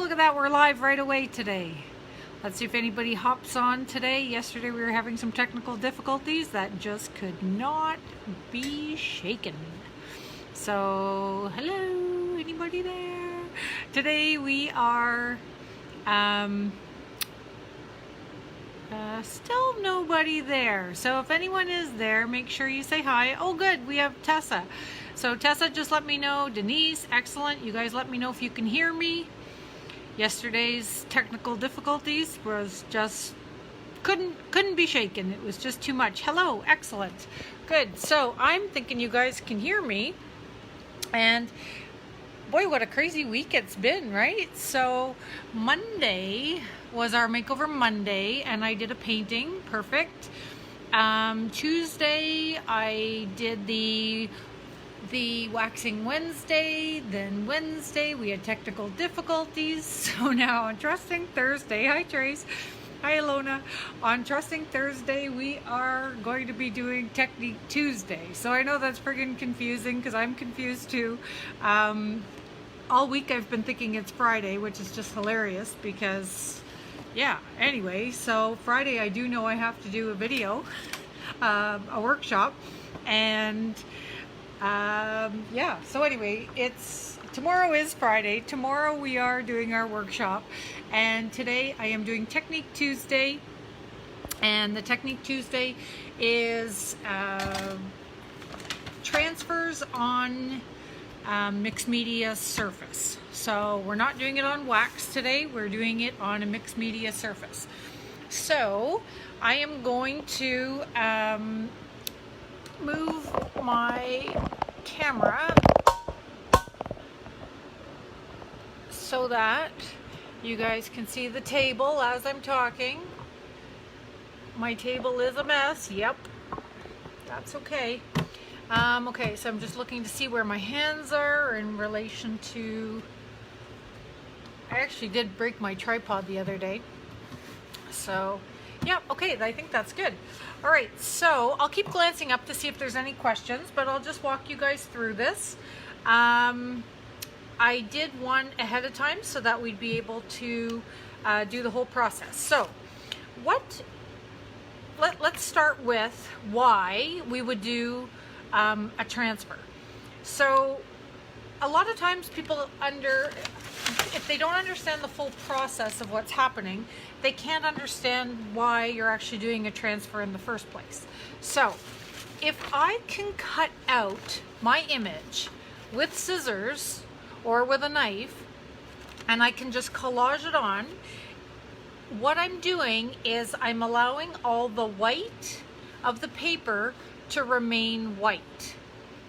look at that, we're live right away today. Let's see if anybody hops on today. Yesterday we were having some technical difficulties that just could not be shaken. So, hello, anybody there? Today we are still nobody there. So if anyone is there, make sure you say hi. Oh good, we have Tessa. So Tessa just let me know. Denise, excellent. You guys let me know if you can hear me. Yesterday's technical difficulties was just couldn't be shaken. It was just too much. Hello, excellent. Good. So I'm thinking you guys can hear me. And boy, what a crazy week it's been, right? So Monday was our makeover Monday and I did a painting. Perfect. Tuesday I did the waxing Wednesday. Then Wednesday we had technical difficulties. So now on Trusting Thursday, hi Trace, hi Alona. On Trusting Thursday we are going to be doing Technique Tuesday. So I know that's friggin' confusing because I'm confused too. All week I've been thinking it's Friday, which is just hilarious because yeah, anyway, so Friday I do know I have to do a video, a workshop, and yeah, so anyway, tomorrow is Friday. Tomorrow we are doing our workshop, and today I am doing Technique Tuesday, and the Technique Tuesday is transfers on mixed media surface. So we're not doing it on wax today, we're doing it on a mixed media surface. So I am going to move my camera so that you guys can see the table as I'm talking. My table is a mess, yep, that's okay. Okay, so I'm just looking to see where my hands are in relation to, I actually did break my tripod the other day. So, yeah, okay, I think that's good. All right, so I'll keep glancing up to see if there's any questions, but I'll just walk you guys through this. I did one ahead of time so that we'd be able to do the whole process. So, let's start with why we would do a transfer. So a lot of times people if they don't understand the full process of what's happening, they can't understand why you're actually doing a transfer in the first place. So if I can cut out my image with scissors or with a knife and I can just collage it on, what I'm doing is I'm allowing all the white of the paper to remain white.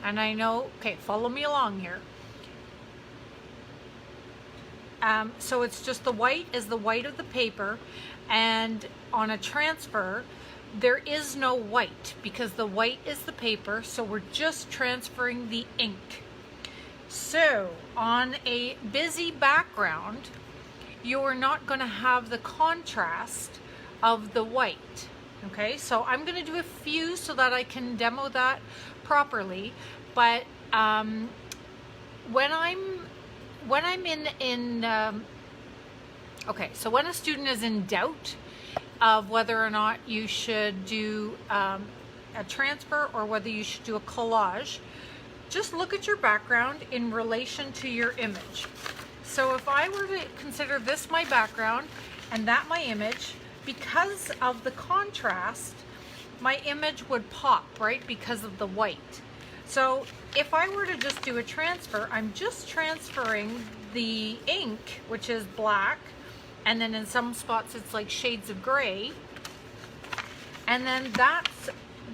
And I know, okay, follow me along here. So it's just the white is the white of the paper, and on a transfer there is no white because the white is the paper, so we're just transferring the ink. So on a busy background you're not going to have the contrast of the white. Okay, so I'm going to do a few so that I can demo that properly. But when I'm in okay, so when a student is in doubt of whether or not you should do a transfer or whether you should do a collage, just look at your background in relation to your image. So if I were to consider this my background and that my image, because of the contrast, my image would pop, right, because of the white. So if I were to just do a transfer, I'm just transferring the ink, which is black, and then in some spots it's like shades of gray, and then that's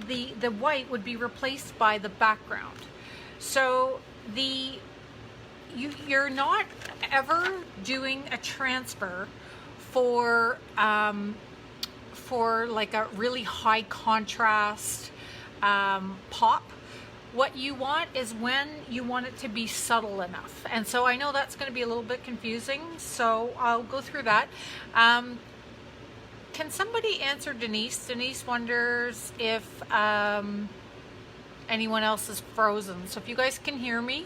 the white would be replaced by the background. So you're not ever doing a transfer for like a really high contrast pop. What you want is when you want it to be subtle enough. And so I know that's going to be a little bit confusing, so I'll go through that. Can somebody answer Denise? Denise wonders if anyone else is frozen. So if you guys can hear me,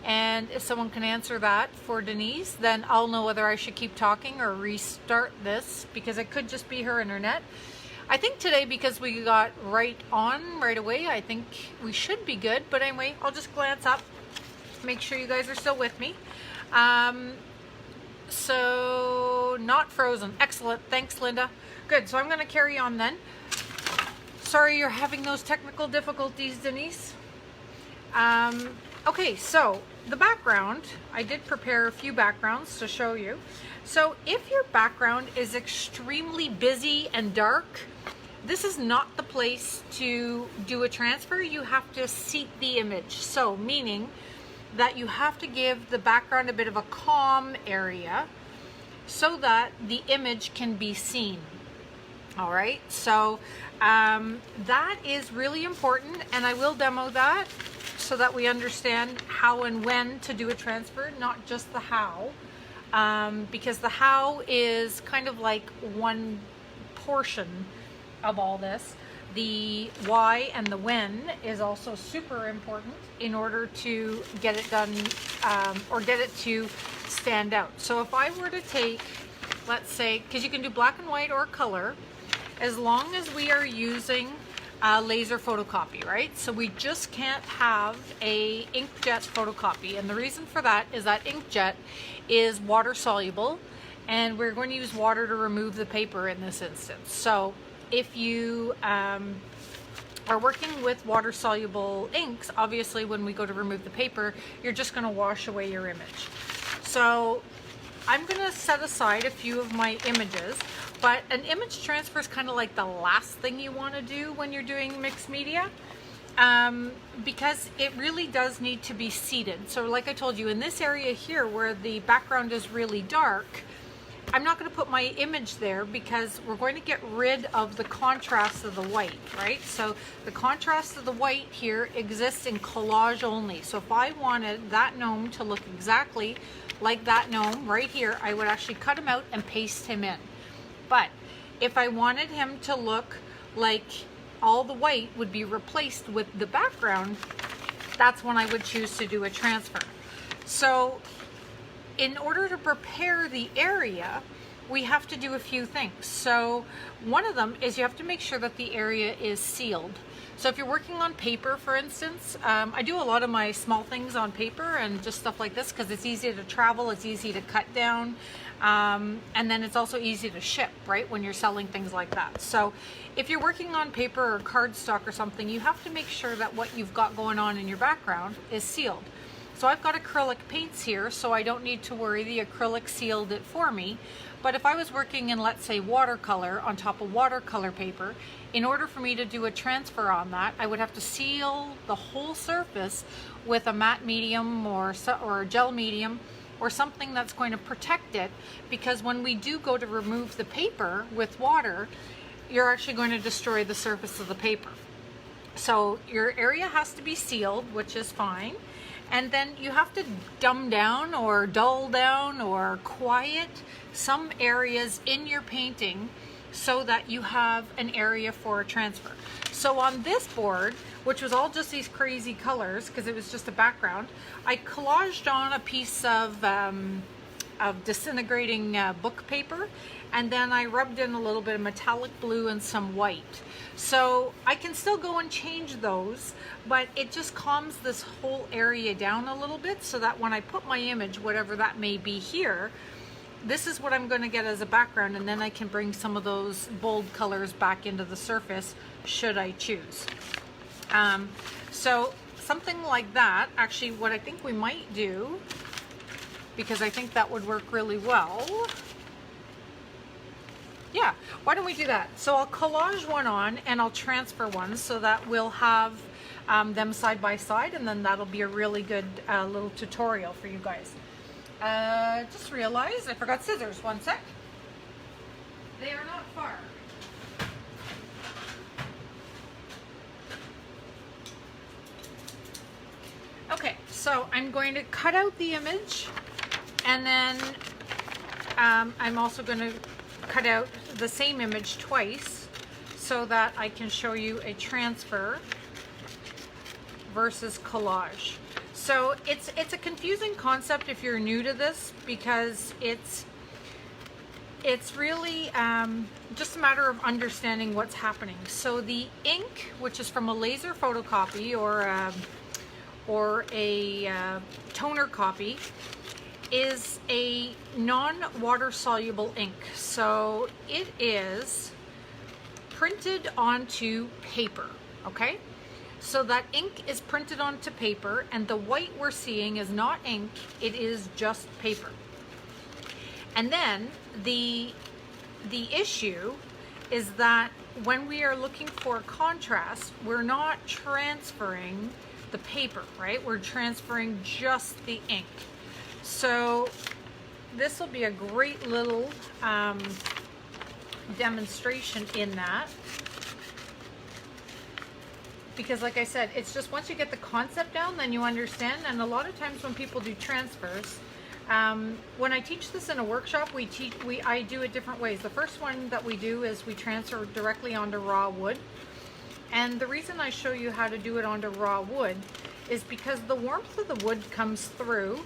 And if someone can answer that for Denise, then I'll know whether I should keep talking or restart this, because it could just be her internet. I think today, because we got right on right away, I think we should be good. But anyway, I'll just glance up, make sure you guys are still with me. So not frozen. Excellent. Thanks, Linda. Good. So I'm going to carry on then. Sorry you're having those technical difficulties, Denise. Okay, so the background, I did prepare a few backgrounds to show you. So if your background is extremely busy and dark, this is not the place to do a transfer. You have to seat the image. So meaning that you have to give the background a bit of a calm area so that the image can be seen. All right, so that is really important, and I will demo that so that we understand how and when to do a transfer, not just the how, because the how is kind of like one portion of all this. The why and the when is also super important in order to get it done, or get it to stand out. So if I were to take, let's say, because you can do black and white or color, as long as we are using laser photocopy, right? So we just can't have a inkjet photocopy, and the reason for that is that inkjet is water soluble, and we're going to use water to remove the paper in this instance. So if you are working with water soluble inks, obviously when we go to remove the paper, you're just going to wash away your image. So I'm going to set aside a few of my images, but an image transfer is kind of like the last thing you want to do when you're doing mixed media, because it really does need to be seated. So like I told you, in this area here where the background is really dark, I'm not going to put my image there because we're going to get rid of the contrast of the white, right? So the contrast of the white here exists in collage only. So if I wanted that gnome to look exactly like that gnome right here, I would actually cut him out and paste him in. But if I wanted him to look like all the white would be replaced with the background, that's when I would choose to do a transfer. So in order to prepare the area, we have to do a few things. So one of them is you have to make sure that the area is sealed. So if you're working on paper, for instance, I do a lot of my small things on paper and just stuff like this because it's easy to travel, it's easy to cut down, and then it's also easy to ship, right, when you're selling things like that. So if you're working on paper or cardstock or something, you have to make sure that what you've got going on in your background is sealed. So I've got acrylic paints here, so I don't need to worry, the acrylic sealed it for me. But if I was working in, let's say, watercolor on top of watercolor paper, in order for me to do a transfer on that, I would have to seal the whole surface with a matte medium or a gel medium or something that's going to protect it, because when we do go to remove the paper with water, you're actually going to destroy the surface of the paper. So your area has to be sealed, which is fine. And then you have to dumb down or dull down or quiet some areas in your painting so that you have an area for a transfer. So on this board, which was all just these crazy colors because it was just a background, I collaged on a piece of disintegrating book paper, and then I rubbed in a little bit of metallic blue and some white. So I can still go and change those, but it just calms this whole area down a little bit so that when I put my image, whatever that may be here, this is what I'm going to get as a background, and then I can bring some of those bold colors back into the surface should I choose. So something like that, actually what I think we might do, because I think that would work really well. Yeah, why don't we do that? So I'll collage one on and I'll transfer one so that we'll have them side by side, and then that'll be a really good little tutorial for you guys. Just realized I forgot scissors. One sec. They are not far. Okay, so I'm going to cut out the image, and then I'm also going to cut out the same image twice so that I can show you a transfer versus collage. So it's a confusing concept if you're new to this, because it's really just a matter of understanding what's happening. So the ink, which is from a laser photocopy or a toner copy, is a non-water soluble ink. So it is printed onto paper, okay? So that ink is printed onto paper, and the white we're seeing is not ink, it is just paper. And then the issue is that when we are looking for contrast, we're not transferring the paper, right? We're transferring just the ink. So this will be a great little demonstration in that. Because like I said, it's just once you get the concept down, then you understand. And a lot of times when people do transfers, when I teach this in a workshop, I do it different ways. The first one that we do is we transfer directly onto raw wood. And the reason I show you how to do it onto raw wood is because the warmth of the wood comes through,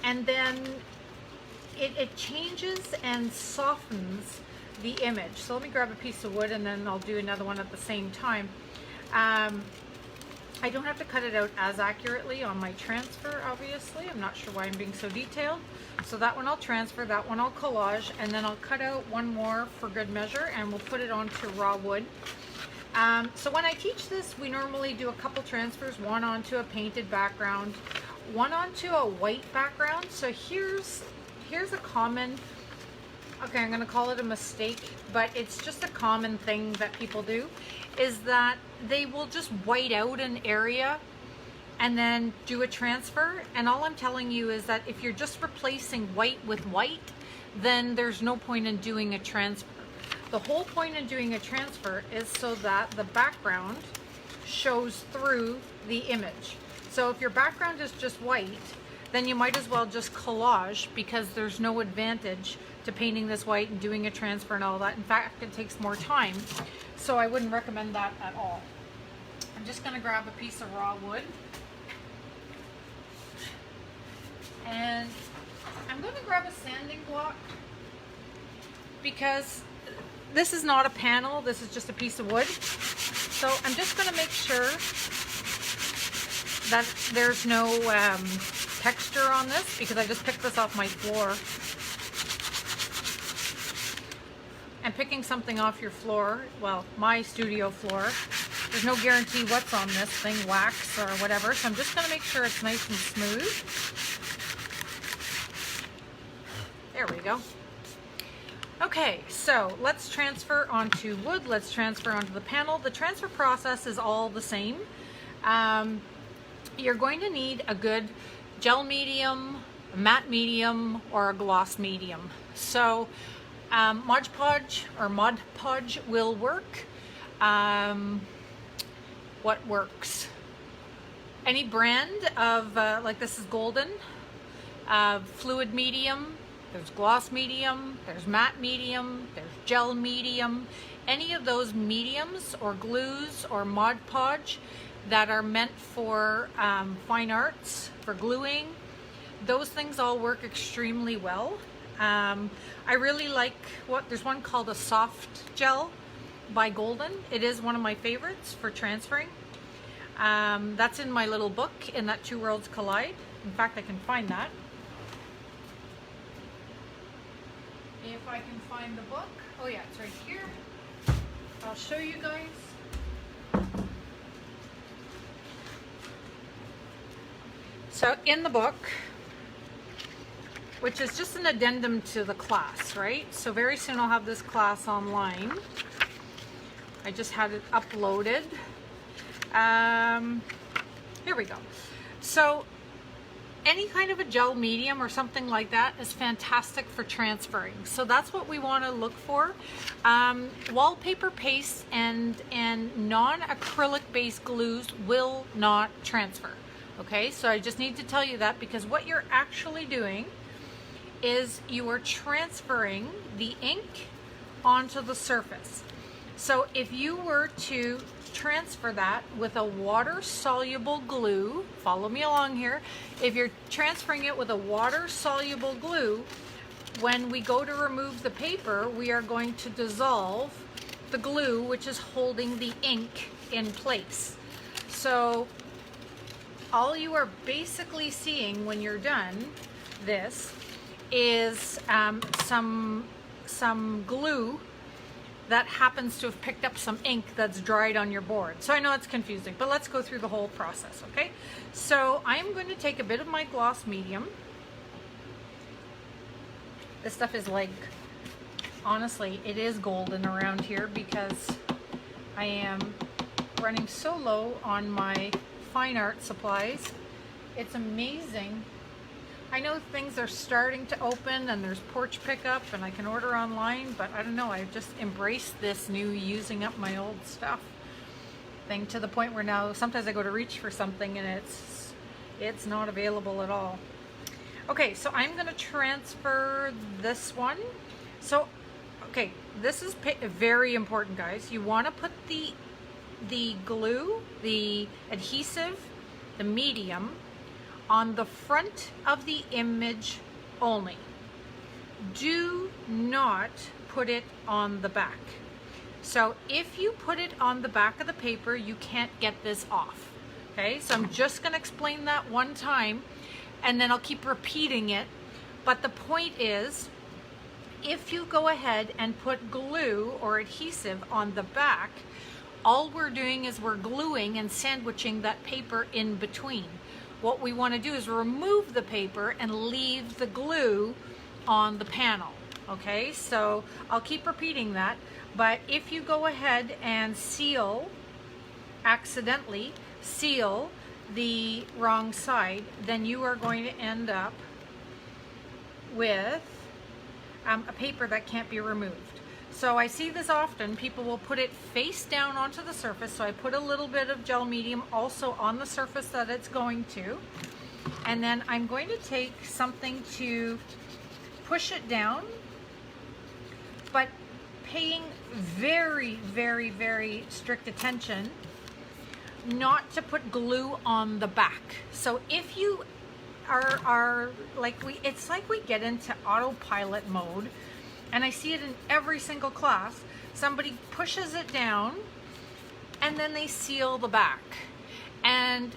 and then it changes and softens the image. So let me grab a piece of wood and then I'll do another one at the same time. I don't have to cut it out as accurately on my transfer, obviously. I'm not sure why I'm being so detailed. So that one I'll transfer, that one I'll collage, and then I'll cut out one more for good measure, and we'll put it onto raw wood. So when I teach this, we normally do a couple transfers, one onto a painted background, one onto a white background. So here's a common, okay, I'm gonna call it a mistake, but it's just a common thing that people do, is that they will just white out an area and then do a transfer. And all I'm telling you is that if you're just replacing white with white, then there's no point in doing a transfer. The whole point in doing a transfer is so that the background shows through the image. So if your background is just white, then you might as well just collage, because there's no advantage to painting this white and doing a transfer and all that. In fact, it takes more time. So I wouldn't recommend that at all. I'm just gonna grab a piece of raw wood. And I'm gonna grab a sanding block, because this is not a panel, this is just a piece of wood. So I'm just gonna make sure that there's no texture on this, because I just picked this off my floor. And picking something off your floor, well, my studio floor, there's no guarantee what's on this thing, wax or whatever. So I'm just gonna make sure it's nice and smooth. There we go. Okay, so let's transfer onto wood, let's transfer onto the panel. The transfer process is all the same. You're going to need a good gel medium, a matte medium, or a gloss medium. So Mod Podge will work. What works? Any brand of, like this is golden, fluid medium, there's gloss medium, there's matte medium, there's gel medium. Any of those mediums or glues or Mod Podge that are meant for fine arts, for gluing, those things all work extremely well. I really like there's one called a soft gel by Golden. It is one of my favorites for transferring. That's in my little book, In That Two Worlds Collide. In fact, I can find that. If I can find the book. Oh yeah, it's right here. I'll show you guys. So in the book, which is just an addendum to the class, right? So very soon I'll have this class online. I just had it uploaded. Here we go. So any kind of a gel medium or something like that is fantastic for transferring. So that's what we want to look for. Wallpaper paste and non-acrylic based glues will not transfer. Okay, so I just need to tell you that, because what you're actually doing is you are transferring the ink onto the surface. So if you were to transfer that with a water-soluble glue. Follow me along here. If you're transferring it with a water-soluble glue, when we go to remove the paper, we are going to dissolve the glue, which is holding the ink in place. So all you are basically seeing when you're done this is some glue that happens to have picked up some ink that's dried on your board. So I know it's confusing, but let's go through the whole process, okay? So I'm going to take a bit of my gloss medium. This stuff is like, honestly, it is golden around here because I am running so low on my fine art supplies. It's amazing. I know things are starting to open and there's porch pickup and I can order online, but I don't know, I've just embraced this new using up my old stuff thing to the point where now sometimes I go to reach for something and it's not available at all. Okay, so I'm going to transfer this one. So, okay, this is very important, guys. You want to put the glue, the adhesive, the medium, on the front of the image only. Do not put it on the back. So if you put it on the back of the paper, you can't get this off. Okay, so I'm just going to explain that one time and then I'll keep repeating it. But the point is, if you go ahead and put glue or adhesive on the back, all we're doing is we're gluing and sandwiching that paper in between. What we want to do is remove the paper and leave the glue on the panel. Okay, so I'll keep repeating that, but if you go ahead and accidentally seal the wrong side, then you are going to end up with a paper that can't be removed. So I see this often. People will put it face down onto the surface. So I put a little bit of gel medium also on the surface that it's going to. And then I'm going to take something to push it down, but paying very, very, very strict attention not to put glue on the back. So if you are like it's like we get into autopilot mode, and I see it in every single class. Somebody pushes it down and then they seal the back. And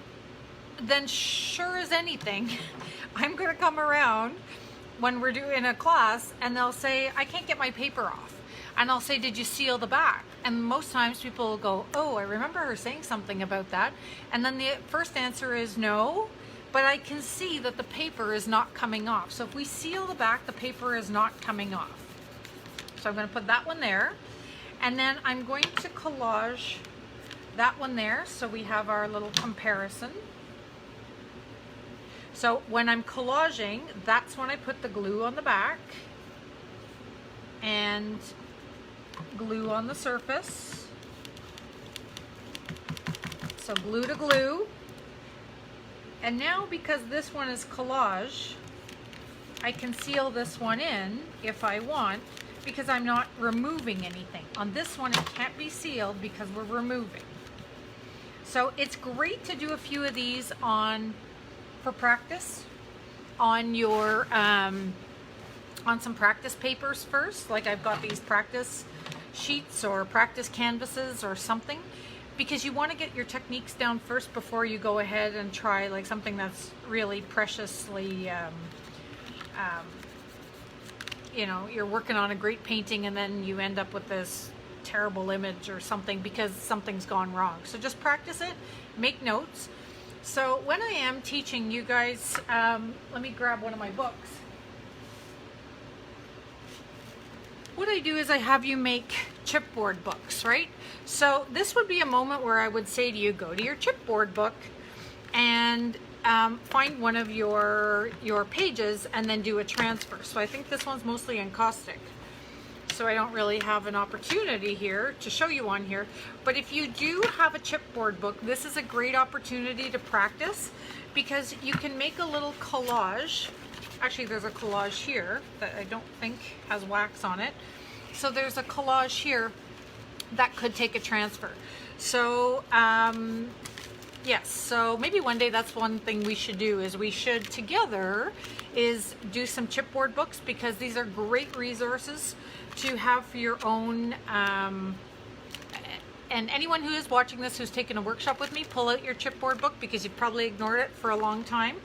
then sure as anything, I'm gonna come around when we're doing a class and they'll say, I can't get my paper off. And I'll say, did you seal the back? And most times people will go, oh, I remember her saying something about that. And then the first answer is no, but I can see that the paper is not coming off. So if we seal the back, the paper is not coming off. So I'm going to put that one there, and then I'm going to collage that one there so we have our little comparison. So when I'm collaging, that's when I put the glue on the back and glue on the surface. So glue to glue. And now because this one is collage, I can seal this one in if I want, because I'm not removing anything. On this one, it can't be sealed because we're removing. So it's great to do a few of these for practice on your on some practice papers first. Like I've got these practice sheets or practice canvases or something, because you want to get your techniques down first before you go ahead and try like something that's really preciously you know, you're working on a great painting and then you end up with this terrible image or something because something's gone wrong. So just practice it, make notes. So when I am teaching you guys, let me grab one of my books. What I do is I have you make chipboard books, right? So this would be a moment where I would say to you, go to your chipboard book and find one of your pages and then do a transfer. So I think this one's mostly encaustic, so I don't really have an opportunity here to show you on here. But if you do have a chipboard book, this is a great opportunity to practice, because you can make a little collage. Actually, there's a collage here that I don't think has wax on it. So there's a collage here that could take a transfer. So yes, so maybe one day that's one thing we should do, is we should together is do some chipboard books, because these are great resources to have for your own. And anyone who is watching this who's taken a workshop with me, pull out your chipboard book, because you've probably ignored it for a long time.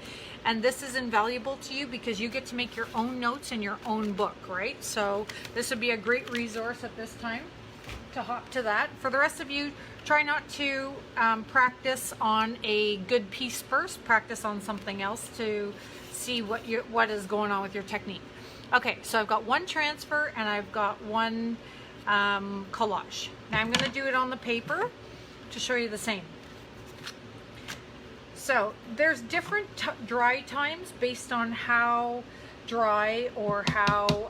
And this is invaluable to you because you get to make your own notes in your own book, right? So this would be a great resource at this time to hop to that. For the rest of you, try not to practice on a good piece first. Practice on something else to see what is going on with your technique. Okay, so I've got one transfer and I've got one collage. Now I'm going to do it on the paper to show you the same. So there's different dry times based on how dry or how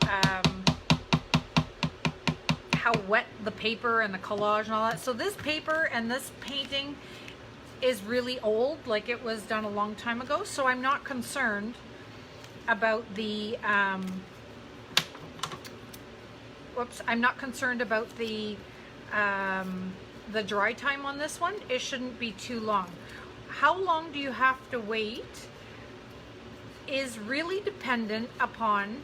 wet the paper and the collage and all that. So this paper and this painting is really old, like it was done a long time ago. So I'm not concerned about the I'm not concerned about the dry time on this one. It shouldn't be too long. How long do you have to wait is really dependent upon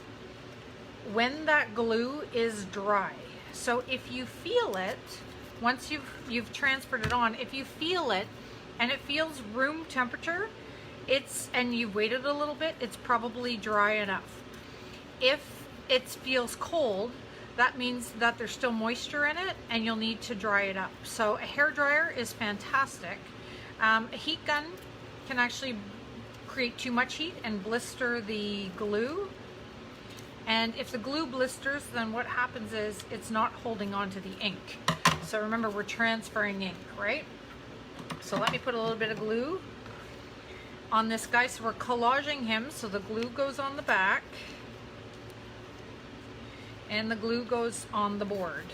when that glue is dry. So if you feel it, once you've transferred it on, if you feel it and it feels room temperature, and you've waited a little bit, it's probably dry enough. If it feels cold, that means that there's still moisture in it and you'll need to dry it up. So a hair dryer is fantastic. A heat gun can actually create too much heat and blister the glue. And if the glue blisters, then what happens is it's not holding on to the ink. So remember, we're transferring ink, right? So let me put a little bit of glue on this guy. So we're collaging him, so the glue goes on the back and the glue goes on the board.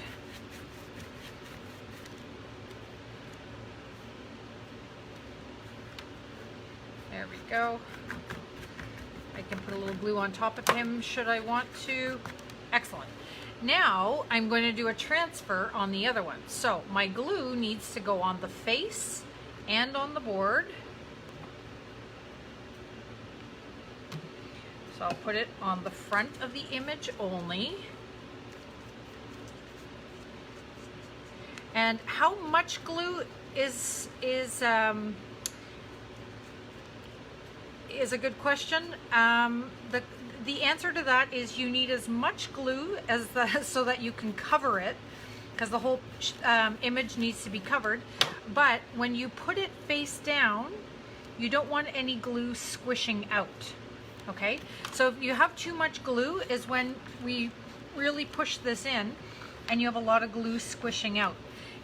There we go. I can put a little glue on top of him should I want to. Excellent. Now I'm going to do a transfer on the other one. So my glue needs to go on the face and on the board. So I'll put it on the front of the image only. And how much glue is a good question. The answer to that is you need as much glue as so that you can cover it, because the whole image needs to be covered. But when you put it face down, you don't want any glue squishing out. Okay, so if you have too much glue is when we really push this in and you have a lot of glue squishing out.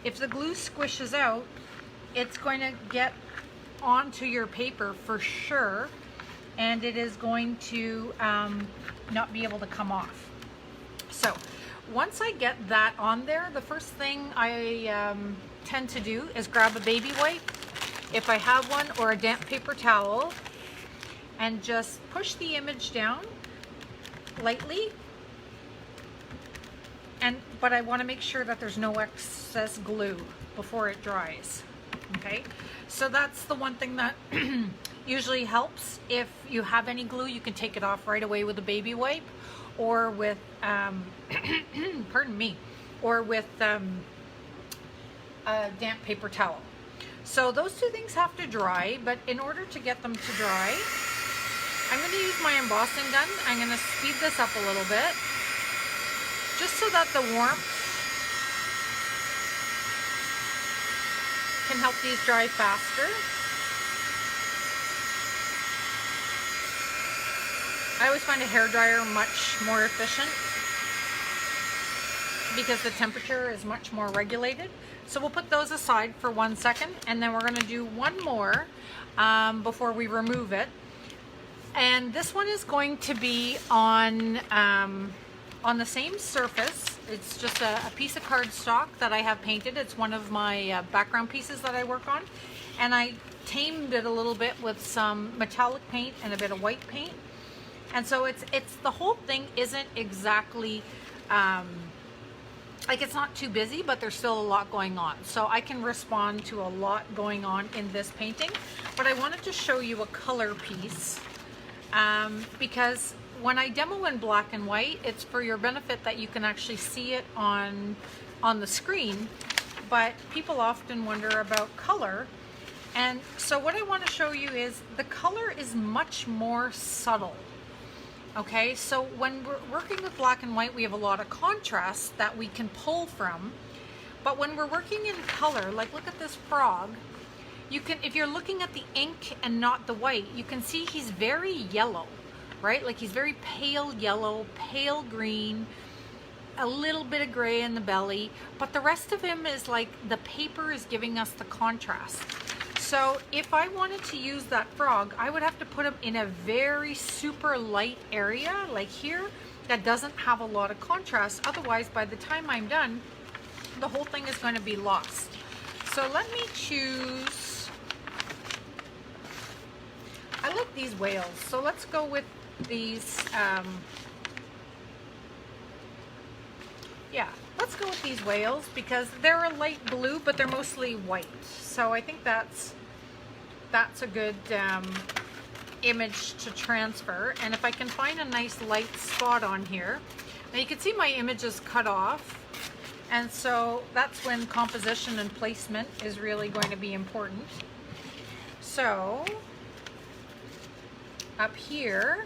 If the glue squishes out, it's going to get onto your paper for sure, and it is going to not be able to come off. So once I get that on there, the first thing I tend to do is grab a baby wipe, if I have one, or a damp paper towel, and just push the image down lightly. But I want to make sure that there's no excess glue before it dries. Okay, so that's the one thing that usually helps. If you have any glue, you can take it off right away with a baby wipe, or with pardon me, or with a damp paper towel. So those two things have to dry, but in order to get them to dry, I'm going to use my embossing gun. I'm going to speed this up a little bit, just so that the warmth can help these dry faster. I always find a hairdryer much more efficient because the temperature is much more regulated. So we'll put those aside for 1 second, and then we're going to do one more before we remove it. And this one is going to be on the same surface. It's just a piece of cardstock that I have painted. It's one of my background pieces that I work on, and I tamed it a little bit with some metallic paint and a bit of white paint. And so it's the whole thing isn't exactly like it's not too busy, but there's still a lot going on. So I can respond to a lot going on in this painting. But I wanted to show you a color piece because when I demo in black and white, it's for your benefit that you can actually see it on the screen. But people often wonder about color. And so what I want to show you is the color is much more subtle. Okay, so when we're working with black and white, we have a lot of contrast that we can pull from. But when we're working in color, like look at this frog, you can, if you're looking at the ink and not the white, you can see he's very yellow, right? Like he's very pale yellow, pale green, a little bit of gray in the belly, but the rest of him is like the paper is giving us the contrast. So if I wanted to use that frog, I would have to put him in a very super light area, like here, that doesn't have a lot of contrast. Otherwise, by the time I'm done, the whole thing is going to be lost. So let me choose, I like these whales. So let's go with these, yeah, let's go with these whales because they're a light blue, but they're mostly white. So I think that's a good image to transfer. And if I can find a nice light spot on here, now you can see my image is cut off. And so that's when composition and placement is really going to be important. So up here,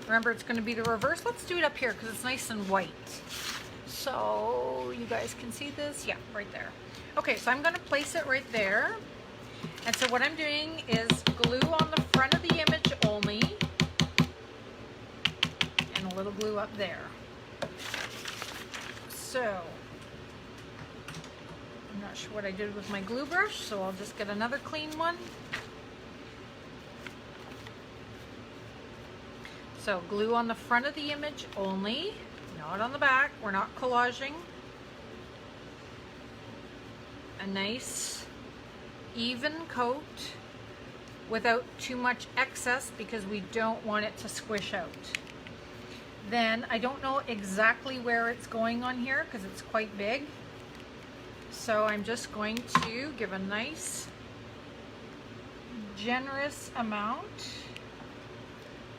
remember it's going to be the reverse. Let's do it up here because it's nice and white. So you guys can see this? Yeah, right there. Okay, so I'm going to place it right there. And so what I'm doing is glue on the front of the image only, and a little glue up there. So, I'm not sure what I did with my glue brush, so I'll just get another clean one. So glue on the front of the image only, not on the back. We're not collaging. A nice even coat without too much excess because we don't want it to squish out. Then I don't know exactly where it's going on here because it's quite big. So I'm just going to give a nice generous amount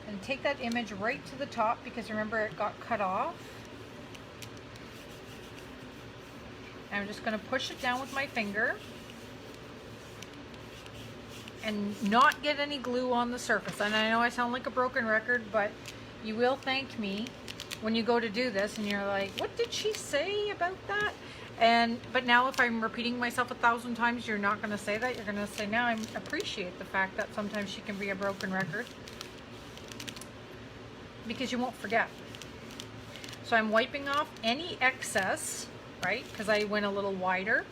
and take that image right to the top because remember it got cut off. And I'm just going to push it down with my finger and not get any glue on the surface. And I know I sound like a broken record, but you will thank me when you go to do this and you're like, what did she say about that? But now if I'm repeating myself 1,000 times, you're not going to say that. You're going to say, now I appreciate the fact that sometimes she can be a broken record because you won't forget. So I'm wiping off any excess, right? Because I went a little wider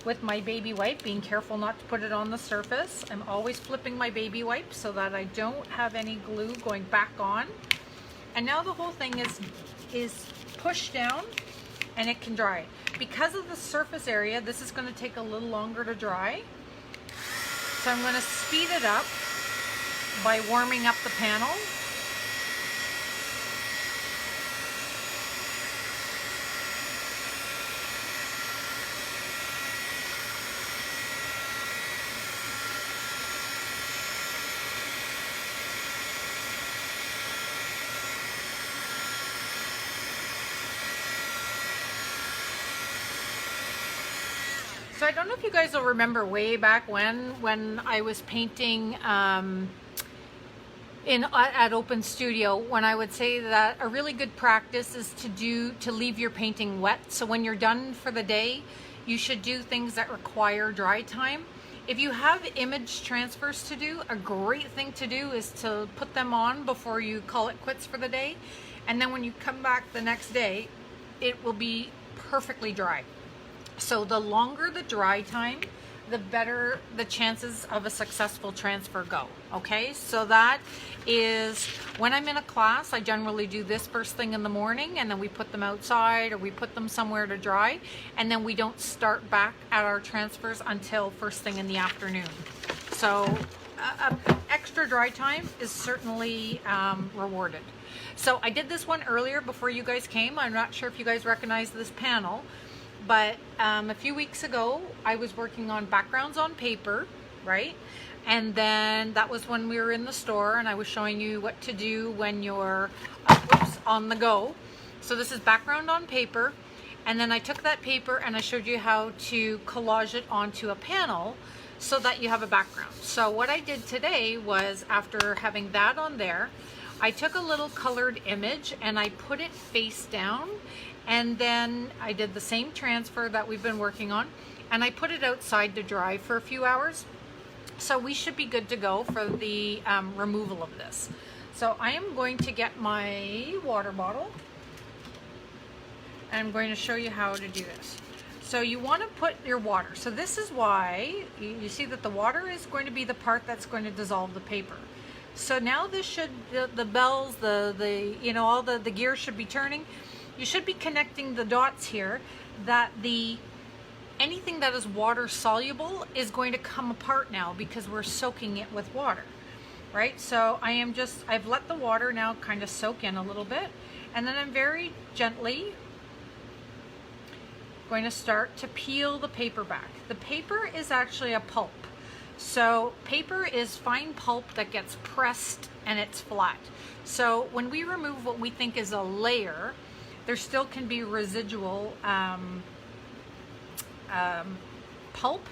with my baby wipe, being careful not to put it on the surface. I'm always flipping my baby wipe so that I don't have any glue going back on. And now the whole thing is pushed down and it can dry. Because of the surface area, this is going to take a little longer to dry. So I'm going to speed it up by warming up the panel. So I don't know if you guys will remember way back when I was painting at Open Studio, when I would say that a really good practice is to leave your painting wet. So when you're done for the day, you should do things that require dry time. If you have image transfers to do, a great thing to do is to put them on before you call it quits for the day. And then when you come back the next day, it will be perfectly dry. So the longer the dry time, the better the chances of a successful transfer go. Okay, so that is when I'm in a class, I generally do this first thing in the morning, and then we put them outside or we put them somewhere to dry, and then we don't start back at our transfers until first thing in the afternoon. So extra dry time is certainly rewarded. So I did this one earlier before you guys came. I'm not sure if you guys recognize this panel. but a few weeks ago I was working on backgrounds on paper, right? And then that was when we were in the store and I was showing you what to do when you're on the go. So this is background on paper, and then I took that paper and I showed you how to collage it onto a panel so that you have a background. So what I did today was, after having that on there, I took a little colored image and I put it face down, and then I did the same transfer that we've been working on and I put it outside to dry for a few hours. So we should be good to go for the removal of this. So I am going to get my water bottle. I'm going to show you how to do this. So you want to put your water. So this is why you see that the water is going to be the part that's going to dissolve the paper. So now this should, the bells, you know, all the gears should be turning. You should be connecting the dots here that anything that is water soluble is going to come apart now because we're soaking it with water, right? So I've let the water now kind of soak in a little bit, and then I'm very gently going to start to peel the paper back. The paper is actually a pulp. So paper is fine pulp that gets pressed and it's flat. So when we remove what we think is a layer, there still can be residual pulp.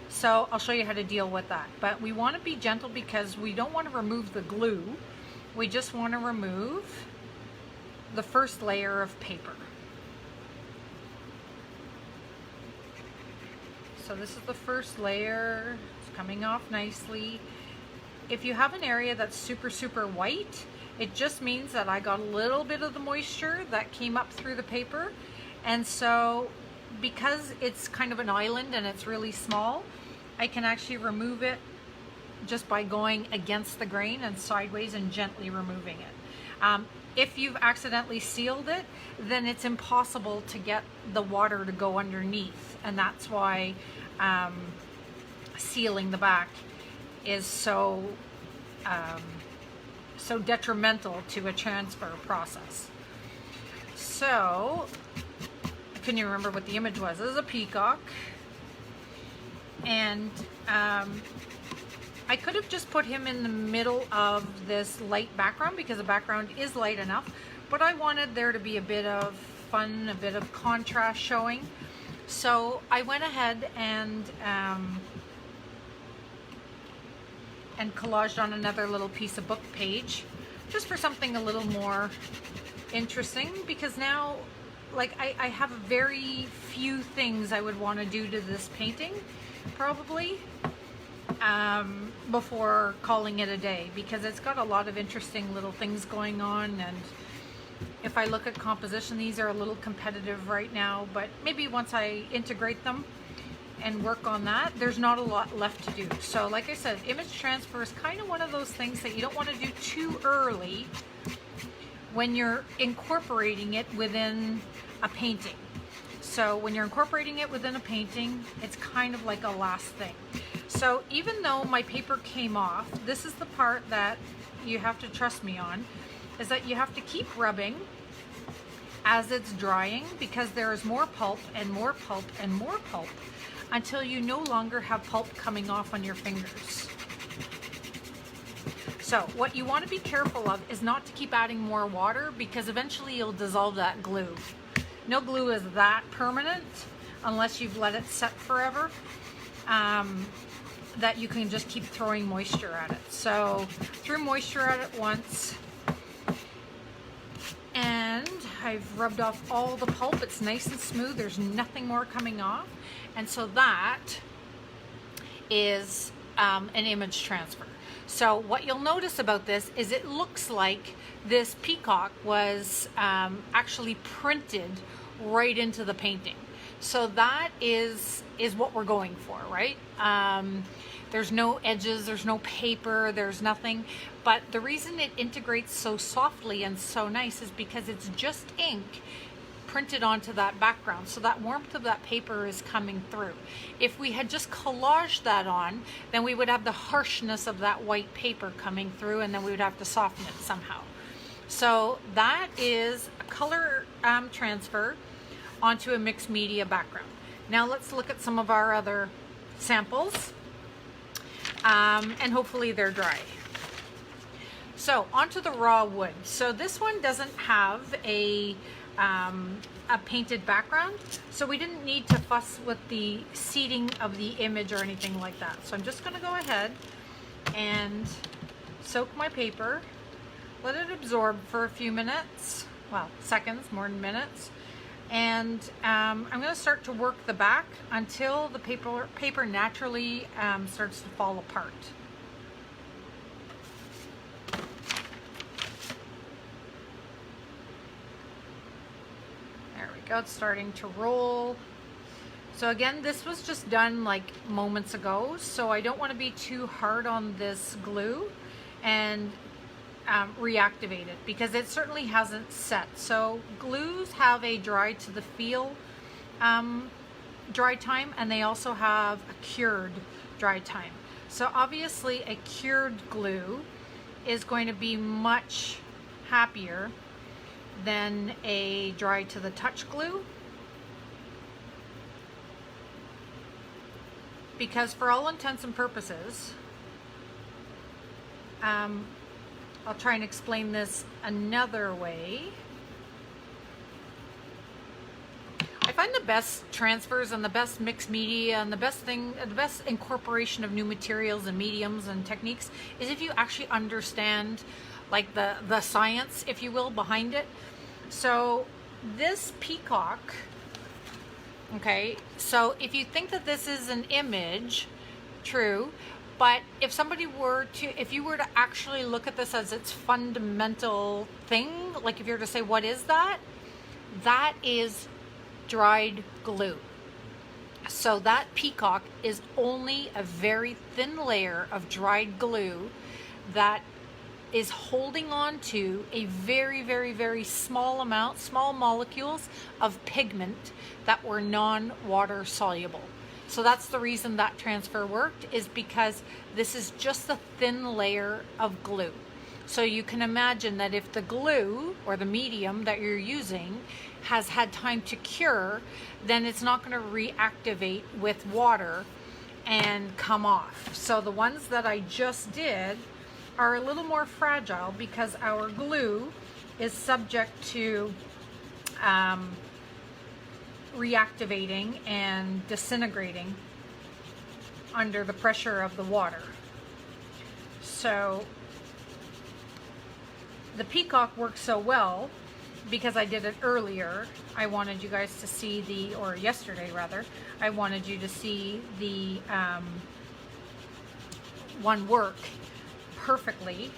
So I'll show you how to deal with that. But we want to be gentle because we don't want to remove the glue. We just want to remove the first layer of paper. So this is the first layer. It's coming off nicely. If you have an area that's super, super white, it just means that I got a little bit of the moisture that came up through the paper. And so because it's kind of an island and it's really small, I can actually remove it just by going against the grain and sideways and gently removing it. If you've accidentally sealed it, then it's impossible to get the water to go underneath, and that's why sealing the back is so detrimental to a transfer process. So I couldn't even remember what the image was. This is a peacock, and I could have just put him in the middle of this light background because the background is light enough, but I wanted there to be a bit of fun, a bit of contrast showing. So I went ahead and collaged on another little piece of book page just for something a little more interesting, because now, like, I have very few things I would want to do to this painting probably before calling it a day, because it's got a lot of interesting little things going on. And if I look at composition, these are a little competitive right now, but maybe once I integrate them and work on that, there's not a lot left to do. So like I said, image transfer is kind of one of those things that you don't want to do too early when you're incorporating it within a painting. So when you're incorporating it within a painting, it's kind of like a last thing. So even though my paper came off, this is the part that you have to trust me on, is that you have to keep rubbing as it's drying, because there is more pulp and more pulp and more pulp until you no longer have pulp coming off on your fingers. So what you want to be careful of is not to keep adding more water, because eventually you'll dissolve that glue. No glue is that permanent unless you've let it set forever, that you can just keep throwing moisture at it. So threw moisture at it once, and I've rubbed off all the pulp. It's nice and smooth. There's nothing more coming off. And so that is an image transfer. So what you'll notice about this is it looks like this peacock was actually printed right into the painting. So that is what we're going for, right? There's no edges, there's no paper, there's nothing. But the reason it integrates so softly and so nice is because it's just ink printed onto that background. So that warmth of that paper is coming through. If we had just collaged that on, then we would have the harshness of that white paper coming through, and then we would have to soften it somehow. So that is a color transfer onto a mixed media background. Now let's look at some of our other samples, and hopefully they're dry. So onto the raw wood. So this one doesn't have a painted background, so we didn't need to fuss with the seating of the image or anything like that. So I'm just going to go ahead and soak my paper, let it absorb for a few minutes, well, seconds, more than minutes, and I'm going to start to work the back until the paper naturally starts to fall apart. There we go, it's starting to roll. So again, this was just done like moments ago, so I don't want to be too hard on this glue and reactivate it, because it certainly hasn't set. So glues have a dry to the feel dry time, and they also have a cured dry time. So obviously a cured glue is going to be much happier than a dry to the touch glue, because for all intents and purposes, I'll try and explain this another way. I find the best transfers and the best mixed media and the best incorporation of new materials and mediums and techniques is if you actually understand like the science, if you will, behind it. So this peacock, okay, so if you think that this is an image, true, but if somebody were to, if you were to actually look at this as its fundamental thing, like if you were to say, what is that? That is dried glue. So that peacock is only a very thin layer of dried glue that is holding on to a very, very, very small amount, small molecules of pigment that were non-water soluble. So that's the reason that transfer worked, is because this is just a thin layer of glue. So you can imagine that if the glue or the medium that you're using has had time to cure, then it's not going to reactivate with water and come off. So the ones that I just did are a little more fragile because our glue is subject to reactivating and disintegrating under the pressure of the water. So the peacock works so well because I did it earlier. I wanted you guys to see or yesterday rather, I wanted you to see the one work perfectly.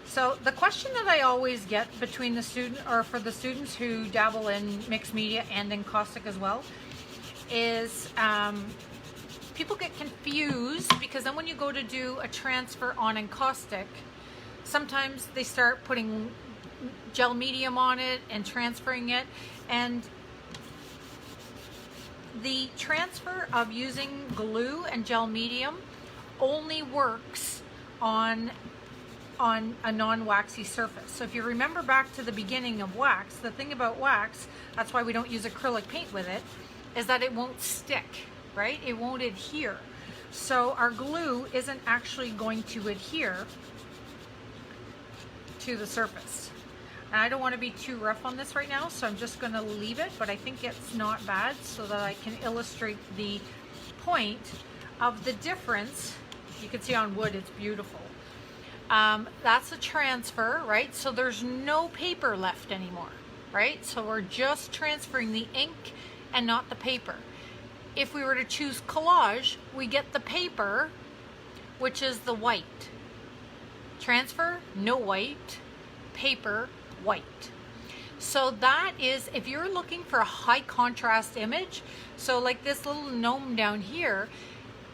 So the question that I always get between the student, or for the students who dabble in mixed media and in caustic as well, is people get confused, because then when you go to do a transfer on encaustic, sometimes they start putting gel medium on it and transferring it, and the transfer of using glue and gel medium only works on a non-waxy surface. So if you remember back to the beginning of wax, the thing about wax, that's why we don't use acrylic paint with it, is that it won't stick, right? It won't adhere. So our glue isn't actually going to adhere to the surface. And I don't want to be too rough on this right now, so I'm just going to leave it, but I think it's not bad so that I can illustrate the point of the difference. You can see on wood, it's beautiful. That's a transfer, right? So there's no paper left anymore, right? So we're just transferring the ink and not the paper. If we were to choose collage, we get the paper, which is the white. Transfer, no white. Paper, white. So that is, if you're looking for a high contrast image, so like this little gnome down here,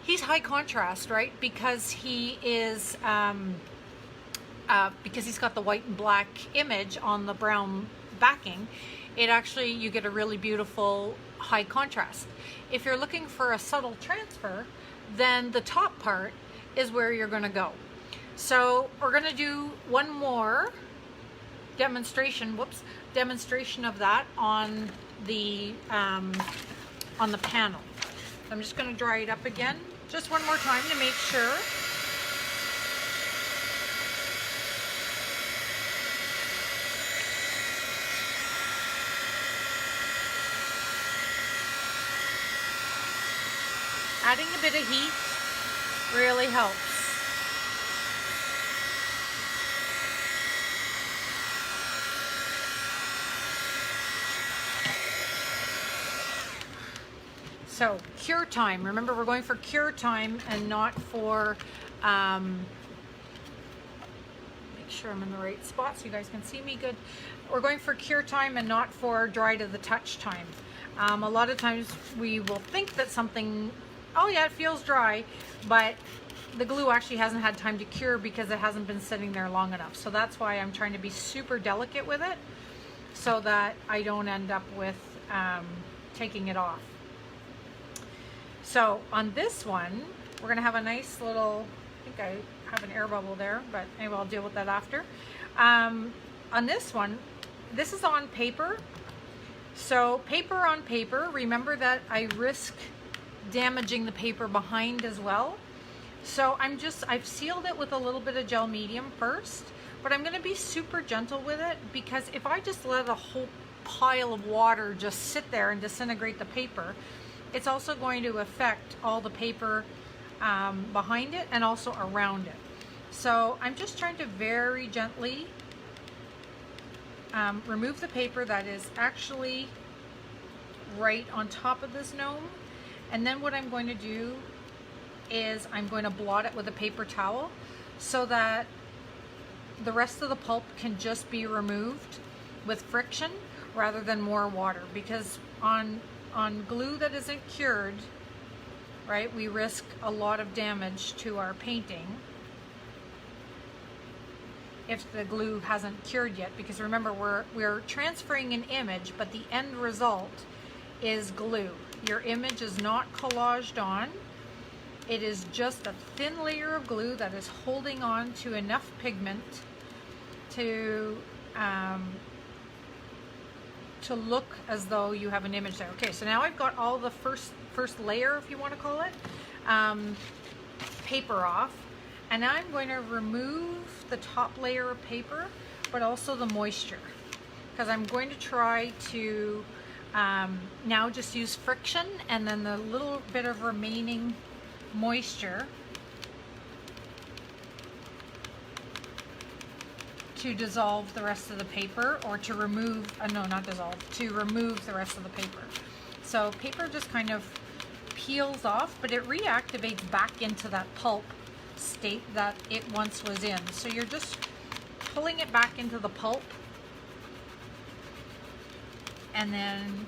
he's high contrast, right? Because he is, because he's got the white and black image on the brown backing, it actually, you get a really beautiful high contrast. If you're looking for a subtle transfer, then the top part is where you're going to go. So we're going to do one more demonstration of that on the panel. I'm just going to dry it up again just one more time to make sure. Adding a bit of heat really helps. So, cure time. Remember, we're going for cure time and not for, make sure I'm in the right spot so you guys can see me good. We're going for cure time and not for dry to the touch time. A lot of times we will think that something, oh yeah, it feels dry, but the glue actually hasn't had time to cure because it hasn't been sitting there long enough. So that's why I'm trying to be super delicate with it so that I don't end up with taking it off. So on this one, we're gonna have a nice little, I think I have an air bubble there, but anyway, I'll deal with that after. On this one, this is on paper. So paper on paper, remember that I risk damaging the paper behind as well. So I've sealed it with a little bit of gel medium first, but I'm gonna be super gentle with it because if I just let a whole pile of water just sit there and disintegrate the paper, it's also going to affect all the paper behind it and also around it. So I'm just trying to very gently remove the paper that is actually right on top of this gnome. And then what I'm going to do is I'm going to blot it with a paper towel so that the rest of the pulp can just be removed with friction rather than more water, because on glue that isn't cured, right, we risk a lot of damage to our painting if the glue hasn't cured yet, because remember we're transferring an image, but the end result is glue. Your image is not collaged on. It is just a thin layer of glue that is holding on to enough pigment to look as though you have an image there. Okay, so now I've got all the first layer, if you want to call it, paper off. And now I'm going to remove the top layer of paper, but also the moisture, because I'm going to try to now just use friction and then the little bit of remaining moisture to dissolve the rest of the paper, or to remove, no, not dissolve, to remove the rest of the paper. So paper just kind of peels off, but it reactivates back into that pulp state that it once was in. So you're just pulling it back into the pulp and then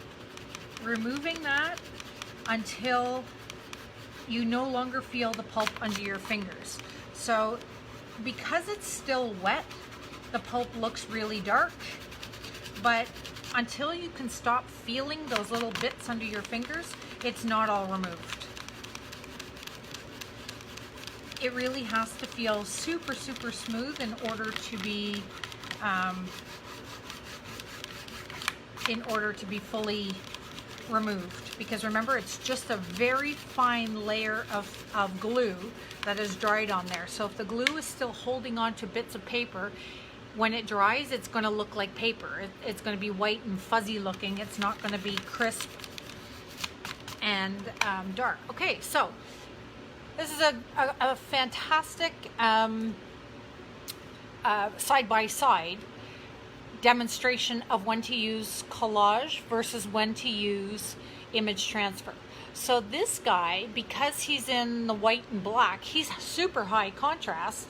removing that until you no longer feel the pulp under your fingers. So because it's still wet, the pulp looks really dark, but until you can stop feeling those little bits under your fingers, it's not all removed. It really has to feel super, super smooth in order to be fully removed. Because remember, it's just a very fine layer of glue that is dried on there. So if the glue is still holding on to bits of paper, when it dries, it's going to look like paper. It's going to be white and fuzzy looking. It's not going to be crisp and dark. Okay, so this is a fantastic side-by-side demonstration of when to use collage versus when to use image transfer. So this guy, because he's in the white and black, he's super high contrast.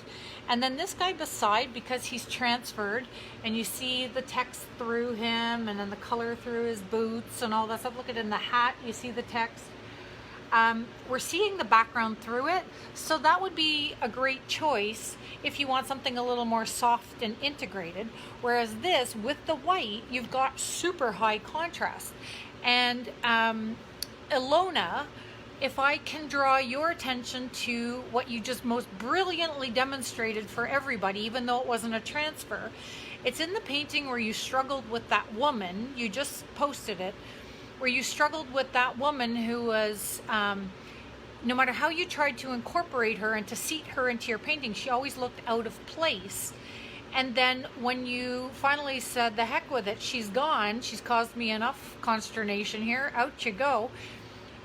And then this guy beside, because he's transferred, and you see the text through him, and then the color through his boots and all that stuff. Look at it in the hat, you see the text. We're seeing the background through it, so that would be a great choice if you want something a little more soft and integrated. Whereas this, with the white, you've got super high contrast. And Ilona if I can draw your attention to what you just most brilliantly demonstrated for everybody, even though it wasn't a transfer. It's in the painting where you struggled with that woman, you just posted it, where you struggled with that woman who was, no matter how you tried to incorporate her and to seat her into your painting, she always looked out of place. And then when you finally said, the heck with it, she's gone, she's caused me enough consternation here, out you go,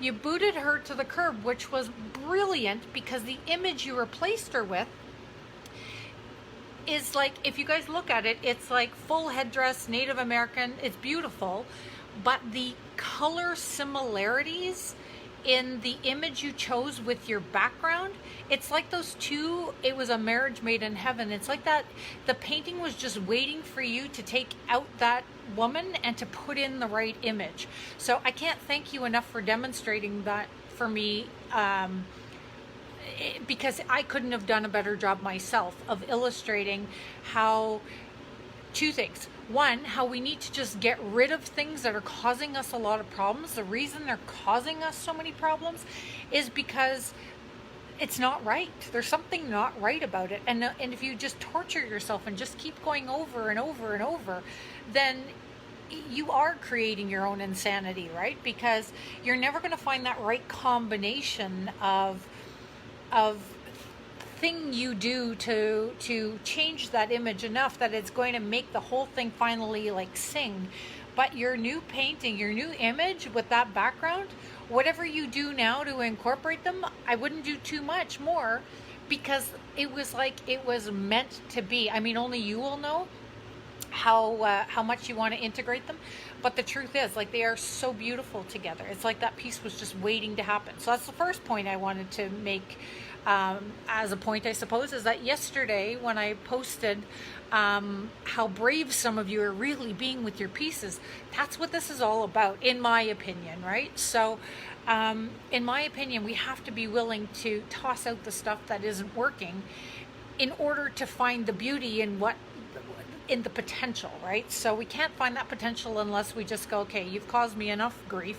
you booted her to the curb, which was brilliant because the image you replaced her with is like, if you guys look at it, it's like full headdress, Native American, it's beautiful, but the color similarities in the image you chose with your background, it's like those two, it was a marriage made in heaven. It's like that the painting was just waiting for you to take out that woman and to put in the right image. So I can't thank you enough for demonstrating that for me, because I couldn't have done a better job myself of illustrating how, two things. One, how we need to just get rid of things that are causing us a lot of problems. The reason they're causing us so many problems is because it's not right. There's something not right about it. And if you just torture yourself and just keep going over and over and over, then you are creating your own insanity, right? Because you're never going to find that right combination of thing you do to change that image enough that it's going to make the whole thing finally like sing. But your new painting, your new image with that background, whatever you do now to incorporate them, I wouldn't do too much more, because it was like it was meant to be. I mean, only you will know how much you want to integrate them, but the truth is, like, they are so beautiful together. It's like that piece was just waiting to happen. So that's the first point I wanted to make, as a point, I suppose, is that yesterday when I posted how brave some of you are really being with your pieces, that's what this is all about, in my opinion, right? So in my opinion, we have to be willing to toss out the stuff that isn't working in order to find the beauty in the potential, right? So we can't find that potential unless we just go, okay, you've caused me enough grief,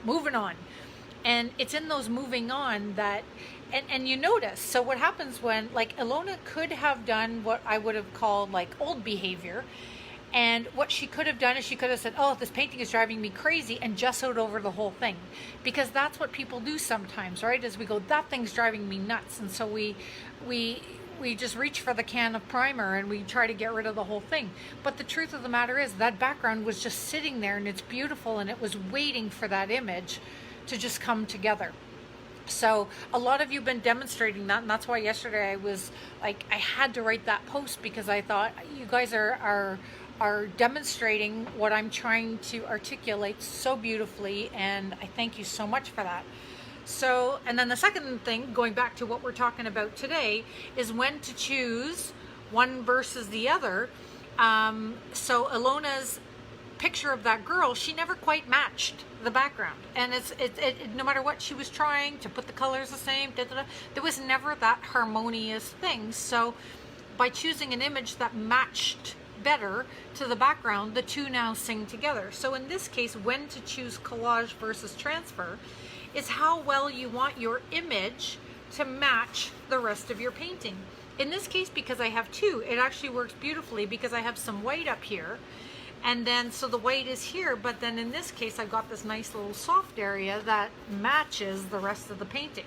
moving on. And it's in those moving on that, and you notice, so what happens when, like, Ilona could have done what I would have called like old behavior, and what she could have done is she could have said, oh, this painting is driving me crazy, and gessoed over the whole thing, because that's what people do sometimes, right? As we go, that thing's driving me nuts, and so we just reach for the can of primer and we try to get rid of the whole thing. But the truth of the matter is that background was just sitting there, and it's beautiful, and it was waiting for that image to just come together. So a lot of you have been demonstrating that, and that's why yesterday I was like, I had to write that post, because I thought you guys are demonstrating what I'm trying to articulate so beautifully, and I thank you so much for that. So, and then the second thing, going back to what we're talking about today, is when to choose one versus the other. So Ilona's picture of that girl, she never quite matched the background, and it no matter what she was trying to put the colors the same, there was never that harmonious thing. So by choosing an image that matched better to the background, the two now sing together. So in this case, when to choose collage versus transfer is how well you want your image to match the rest of your painting. In this case, because I have two, it actually works beautifully, because I have some white up here, and then so the white is here, but then in this case I've got this nice little soft area that matches the rest of the painting.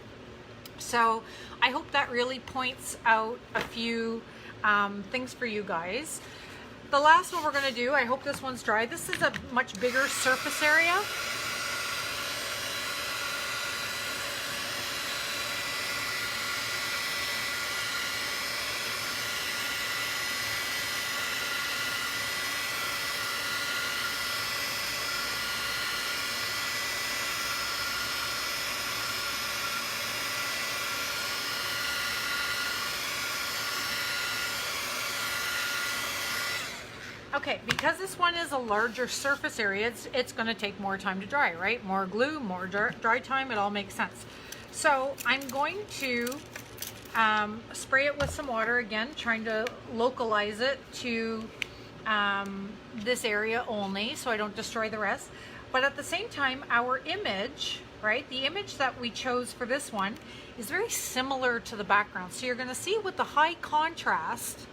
So I hope that really points out a few things for you guys. The last one we're going to do, I hope this one's dry. This is a much bigger surface area. Okay, because this one is a larger surface area, it's going to take more time to dry, right? More glue, more dry time, it all makes sense. So I'm going to spray it with some water again, trying to localize it to this area only so I don't destroy the rest. But at the same time, our image right? The image that we chose for this one is very similar to the background. So you're going to see with the high contrast,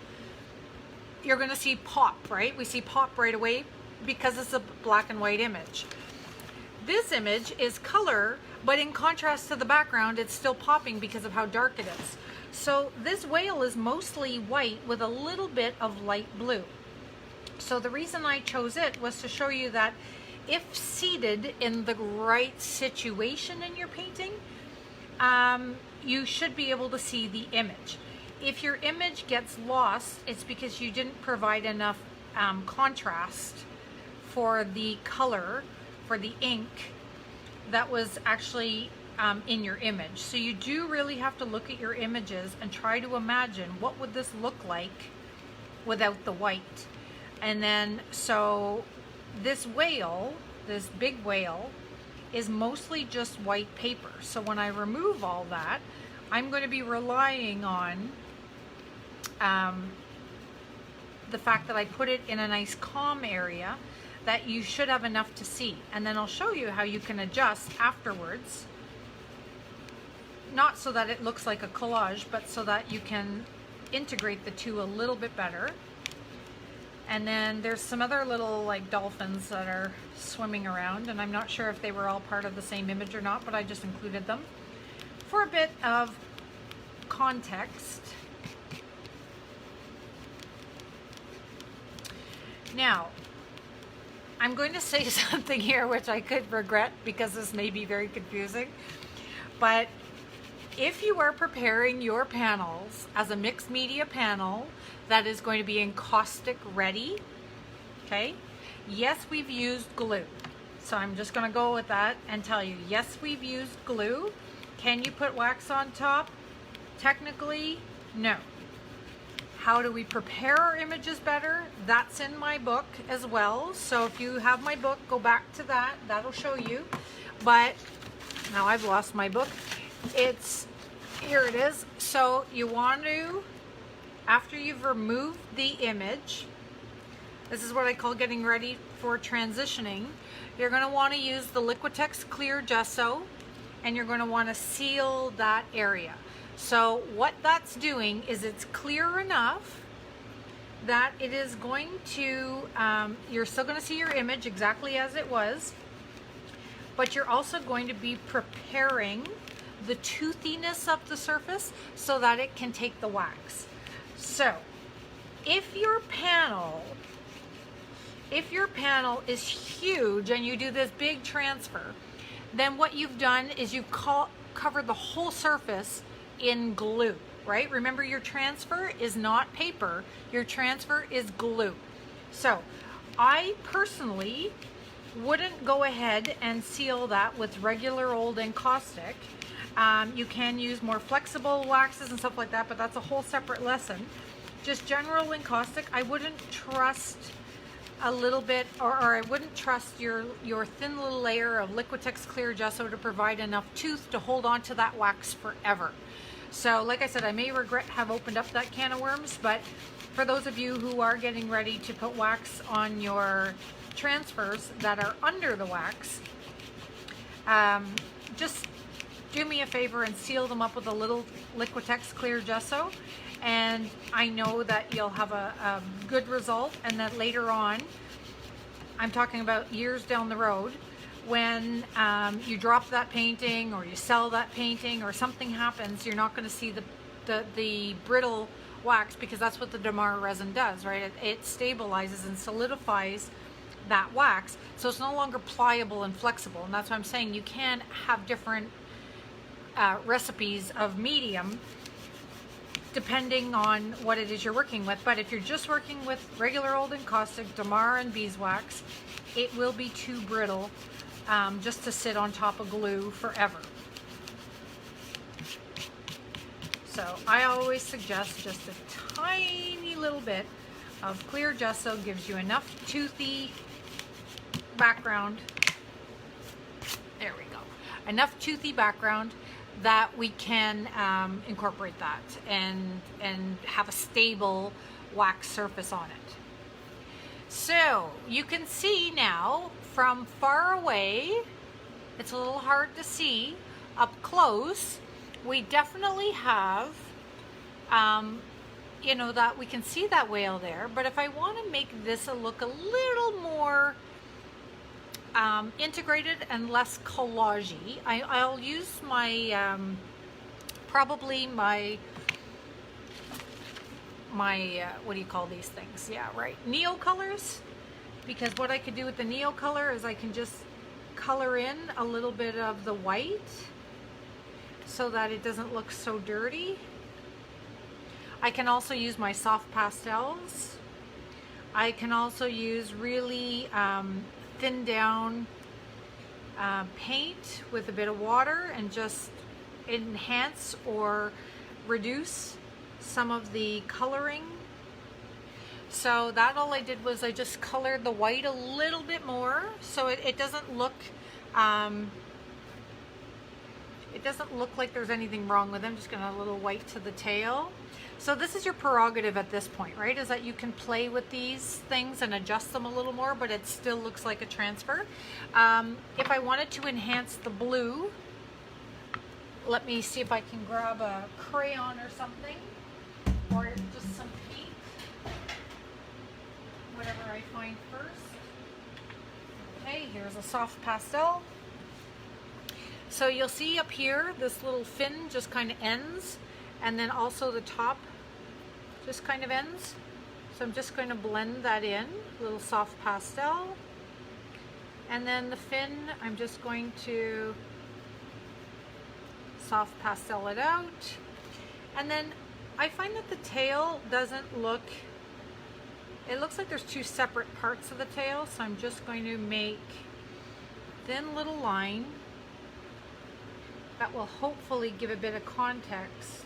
you're going to see pop, right? We see pop right away because it's a black and white image. This image is color, but in contrast to the background, it's still popping because of how dark it is. So this whale is mostly white with a little bit of light blue. So the reason I chose it was to show you that if seated in the right situation in your painting, you should be able to see the image. If your image gets lost, it's because you didn't provide enough contrast for the color, for the ink that was actually in your image. So you do really have to look at your images and try to imagine what would this look like without the white. And then, so this whale, this big whale, is mostly just white paper. So when I remove all that, I'm going to be relying on the fact that I put it in a nice calm area that you should have enough to see. And then I'll show you how you can adjust afterwards, not so that it looks like a collage, but so that you can integrate the two a little bit better. And then there's some other little like dolphins that are swimming around, and I'm not sure if they were all part of the same image or not, but I just included them for a bit of context. Now, I'm going to say something here which I could regret because this may be very confusing, but if you are preparing your panels as a mixed media panel that is going to be encaustic ready, okay, yes, we've used glue. So I'm just going to go with that and tell you, yes, we've used glue. Can you put wax on top? Technically, no. How do we prepare our images better? That's in my book as well. So if you have my book, go back to that. That'll show you. But now I've lost my book. Here it is. So you want to, after you've removed the image, this is what I call getting ready for transitioning. You're going to want to use the Liquitex clear gesso, and you're going to want to seal that area. So what that's doing is it's clear enough that it is going to, you're still going to see your image exactly as it was, but you're also going to be preparing the toothiness of the surface so that it can take the wax. So if your panel is huge and you do this big transfer, then what you've done is you've covered the whole surface in glue, right? Remember, your transfer is not paper, your transfer is glue. So I personally wouldn't go ahead and seal that with regular old encaustic. You can use more flexible waxes and stuff like that, but that's a whole separate lesson. Just general encaustic, I wouldn't trust a little bit, or I wouldn't trust your thin little layer of Liquitex clear gesso to provide enough tooth to hold on to that wax forever. So like I said, I may regret have opened up that can of worms, but for those of you who are getting ready to put wax on your transfers that are under the wax, just do me a favor and seal them up with a little Liquitex clear gesso, and I know that you'll have a good result, and that later on, I'm talking about years down the road, when you drop that painting or you sell that painting or something happens, you're not going to see the brittle wax, because that's what the Damar resin does, right? It stabilizes and solidifies that wax, so it's no longer pliable and flexible. And that's why I'm saying you can have different recipes of medium depending on what it is you're working with. But if you're just working with regular old encaustic, Damar and beeswax, it will be too brittle just to sit on top of glue forever. So I always suggest just a tiny little bit of clear gesso gives you enough toothy background. There we go. Enough toothy background that we can incorporate that and have a stable wax surface on it. So you can see now from far away it's a little hard to see up close. We definitely have, you know, that we can see that whale there. But if I want to make this look a little more integrated and less collagey, I'll use my, probably my what do you call these things? Yeah, right, neo colors. Because what I could do with the neo color is I can just color in a little bit of the white so that it doesn't look so dirty. I can also use my soft pastels. I can also use really thin down paint with a bit of water and just enhance or reduce some of the coloring. So that all I did was I just colored the white a little bit more so it doesn't look like there's anything wrong with it. I'm just gonna add a little white to the tail. So this is your prerogative at this point, right? Is that you can play with these things and adjust them a little more, but it still looks like a transfer. If I wanted to enhance the blue, let me see if I can grab a crayon or something, or just some paint, whatever I find first. Okay, here's a soft pastel. So you'll see up here, this little fin just kind of ends, and then also the top just kind of ends. So I'm just going to blend that in, a little soft pastel. And then the fin, I'm just going to soft pastel it out. And then I find that the tail doesn't look, it looks like there's two separate parts of the tail, so I'm just going to make a thin little line that will hopefully give a bit of context.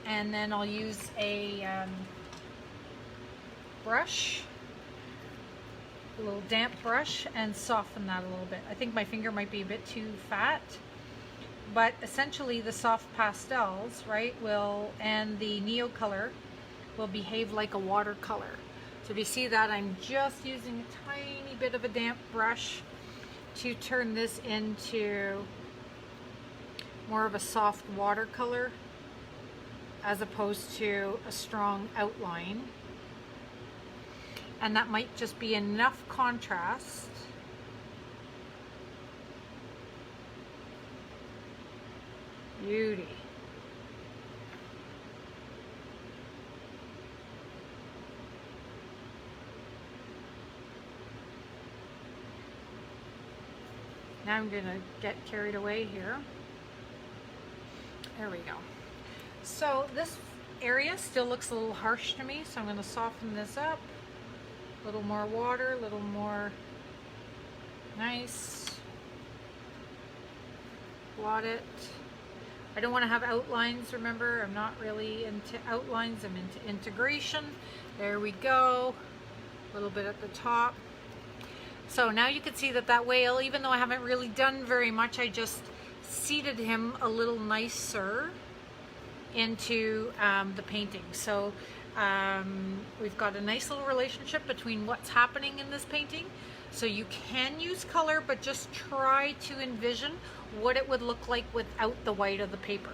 And then I'll use a brush, a little damp brush, and soften that a little bit. I think my finger might be a bit too fat, but essentially the soft pastels, right, and the neo color will behave like a watercolor. So if you see that, I'm just using a tiny bit of a damp brush to turn this into more of a soft watercolor as opposed to a strong outline. And that might just be enough contrast beauty. Now I'm gonna get carried away here. There we go. So this area still looks a little harsh to me, so I'm going to soften this up. A little more water, a little more nice. Blot it. I don't want to have outlines, remember, I'm not really into outlines, I'm into integration. There we go. A little bit at the top. So now you can see that that whale, even though I haven't really done very much, I just seated him a little nicer into the painting. So we've got a nice little relationship between what's happening in this painting. So you can use color, but just try to envision what it would look like without the white of the paper.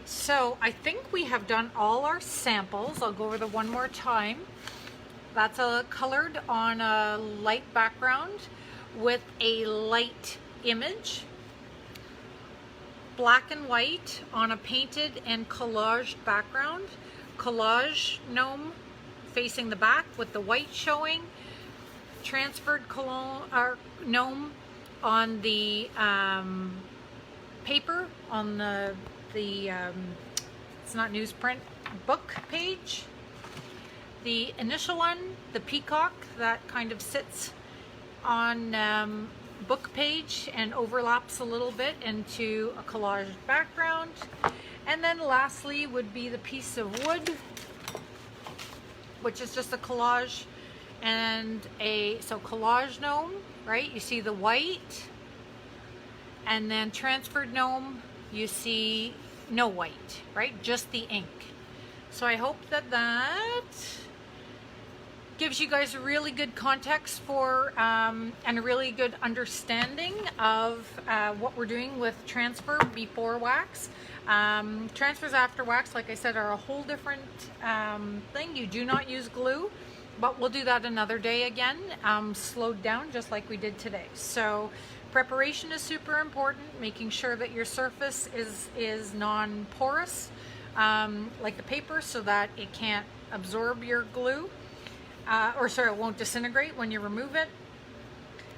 So I think we have done all our samples. I'll go over them one more time. That's colored on a light background with a light image. Black and white on a painted and collaged background. Collage gnome facing the back with the white showing. Transferred gnome on the paper on the it's not newsprint, book page. The initial one, the peacock, that kind of sits on book page and overlaps a little bit into a collage background. And then lastly would be the piece of wood, which is just a collage and so collage gnome, right? You see the white, and then transferred gnome, you see no white, right? Just the ink. So I hope that that gives you guys a really good context for and a really good understanding of what we're doing with transfer before wax. Transfers after wax, like I said, are a whole different thing. You do not use glue, but we'll do that another day again, slowed down just like we did today. So preparation is super important, making sure that your surface is non-porous, like the paper, so that it can't absorb your glue. It won't disintegrate when you remove it.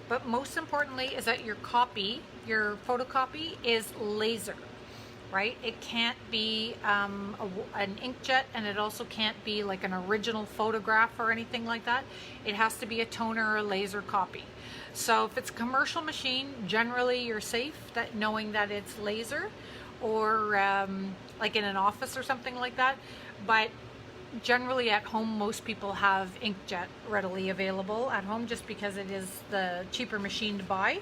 But most importantly is that your copy, your photocopy, is laser, right? It can't be an inkjet, and it also can't be like an original photograph or anything like that. It has to be a toner or a laser copy. So if it's a commercial machine, generally you're safe that knowing that it's laser, or like in an office or something like that. But generally at home, most people have inkjet readily available at home, just because it is the cheaper machine to buy.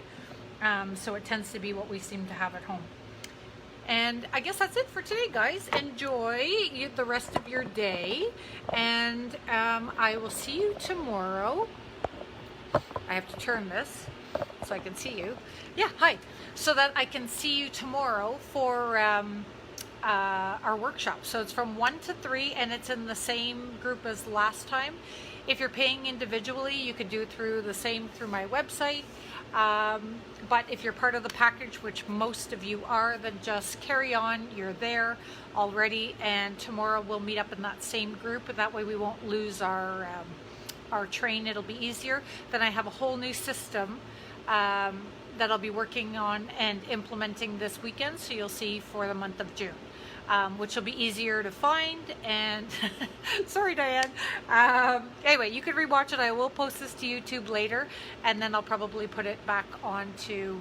So it tends to be what we seem to have at home. And I guess that's it for today, guys. Enjoy the rest of your day, and I will see you tomorrow. I have to turn this so I can see you. Yeah, hi. So that I can see you tomorrow for our workshop. So it's from 1 to 3, and it's in the same group as last time. If you're paying individually, you could do it through my website. But if you're part of the package, which most of you are, then just carry on. You're there already, and tomorrow we'll meet up in that same group. That way we won't lose our train. It'll be easier. Then I have a whole new system that I'll be working on and implementing this weekend, so you'll see for the month of June. Which will be easier to find, and sorry, Diane. Anyway, you can rewatch it. I will post this to YouTube later, and then I'll probably put it back onto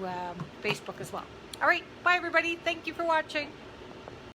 Facebook as well. All right, bye everybody. Thank you for watching.